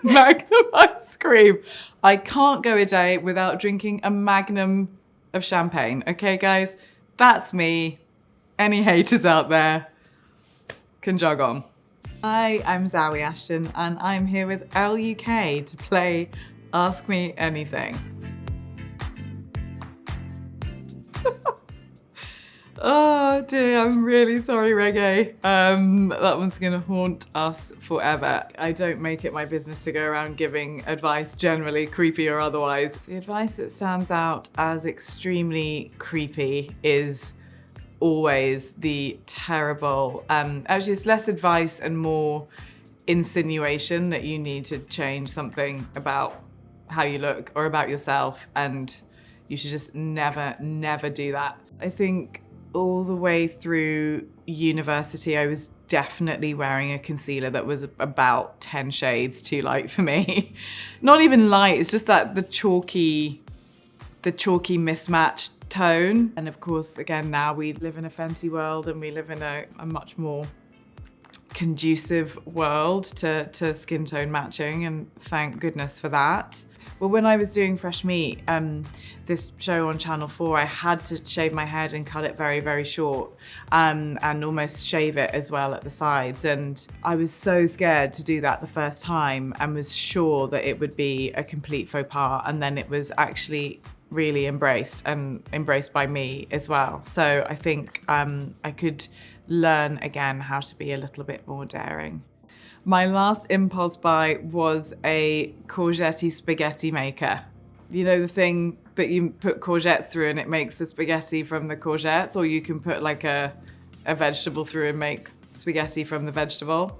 Magnum ice cream. I can't go a day without drinking a magnum of champagne. Okay, guys? That's me. Any haters out there can jog on. Hi, I'm Zawe Ashton, and I'm here with ELLE UK to play Ask Me Anything. Oh dear, I'm really sorry, reggae. That one's gonna haunt us forever. I don't make it my business to go around giving advice, generally creepy or otherwise. The advice that stands out as extremely creepy is always the terrible, actually it's less advice and more insinuation that you need to change something about how you look or about yourself, and you should just never do that. I think all the way through university, I was definitely wearing a concealer that was about 10 shades too light for me. Not even light, it's just that the chalky mismatched tone. And of course, again, now we live in a Fenty world and we live in a much more conducive world to skin tone matching, and thank goodness for that. Well, when I was doing Fresh Meat, this show on Channel 4, I had to shave my head and cut it very short, and almost shave it as well at the sides. And I was so scared to do that the first time and was sure that it would be a complete faux pas, and then it was actually really embraced by me as well. So I think I could learn again how to be a little bit more daring. My last impulse buy was a courgette spaghetti maker. You know, the thing that you put courgettes through and it makes the spaghetti from the courgettes, or you can put like a vegetable through and make spaghetti from the vegetable.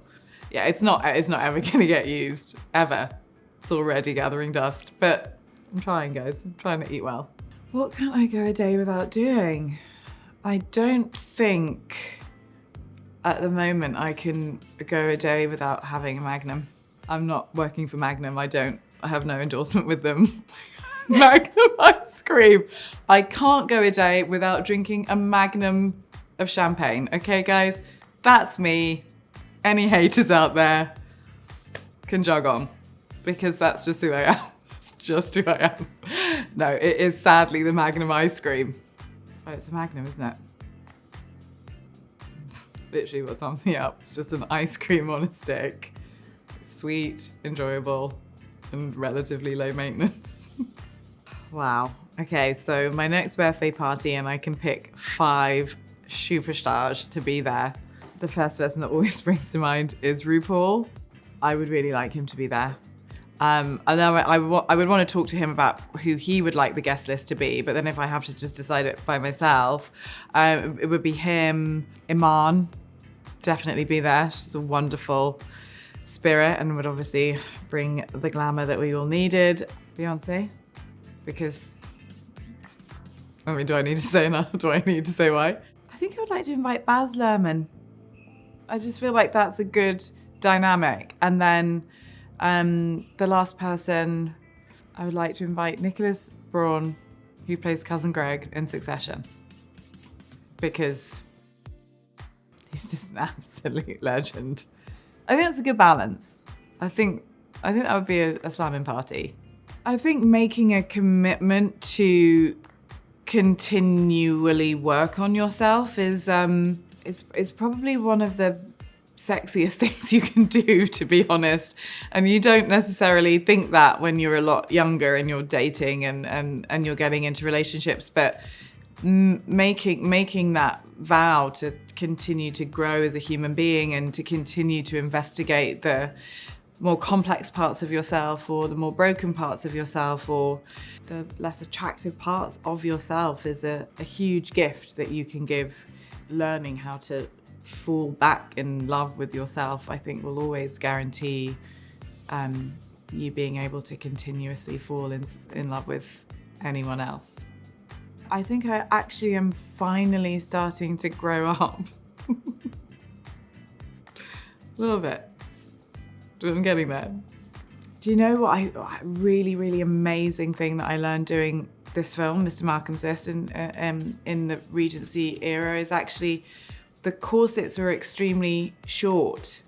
Yeah, it's not ever gonna get used, ever. It's already gathering dust, but I'm trying, guys. I'm trying to eat well. What can't I go a day without doing? I don't think at the moment I can go a day without having a Magnum. I'm not working for Magnum. I have no endorsement with them. Magnum ice cream. I can't go a day without drinking a Magnum of champagne. Okay, guys? That's me. Any haters out there can jog on, because that's just who I am. It's just who I am. No, it is sadly the Magnum ice cream. Oh, it's a Magnum, isn't it? It's literally what sums me up. It's just an ice cream on a stick. It's sweet, enjoyable, and relatively low maintenance. Wow. Okay, so my next birthday party, and I can pick 5 superstars to be there. The first person that always springs to mind is RuPaul. I would really like him to be there. And then I would want to talk to him about who he would like the guest list to be, but then if I have to just decide it by myself, it would be him. Iman, definitely be there. She's a wonderful spirit and would obviously bring the glamour that we all needed. Beyonce, because, I mean, do I need to say enough? Do I need to say why? I think I would like to invite Baz Luhrmann. I just feel like that's a good dynamic. And then the last person, I would like to invite Nicholas Braun, who plays Cousin Greg in Succession, because he's just an absolute legend. I think that's a good balance. I think that would be a slamming party. I think making a commitment to continually work on yourself is probably one of the sexiest things you can do, to be honest. And you don't necessarily think that when you're a lot younger and you're dating and you're getting into relationships, but making that vow to continue to grow as a human being and to continue to investigate the more complex parts of yourself, or the more broken parts of yourself, or the less attractive parts of yourself is a huge gift that you can give. Learning how to fall back in love with yourself, I think, will always guarantee you being able to continuously fall in love with anyone else. I think I actually am finally starting to grow up. A little bit. I'm getting there. Do you know what a really amazing thing that I learned doing this film, Mr. Malcolm's List, in the Regency era, is actually the corsets were extremely short.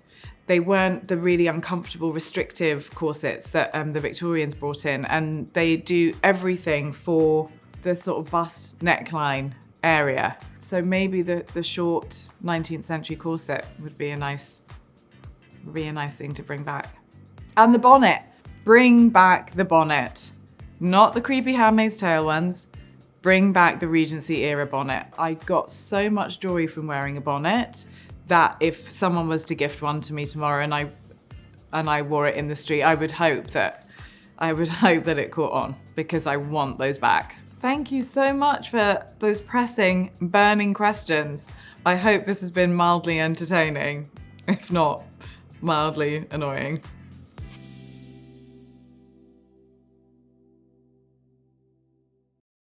They weren't the really uncomfortable, restrictive corsets that the Victorians brought in, and they do everything for the sort of bust neckline area. So maybe the short 19th century corset would be a nice thing to bring back. And the bonnet. Bring back the bonnet. Not the creepy Handmaid's Tale ones. Bring back the Regency era bonnet. I got so much joy from wearing a bonnet that if someone was to gift one to me tomorrow and I wore it in the street, I would hope that it caught on, because I want those back. Thank you so much for those pressing, burning questions. I hope this has been mildly entertaining, if not mildly annoying.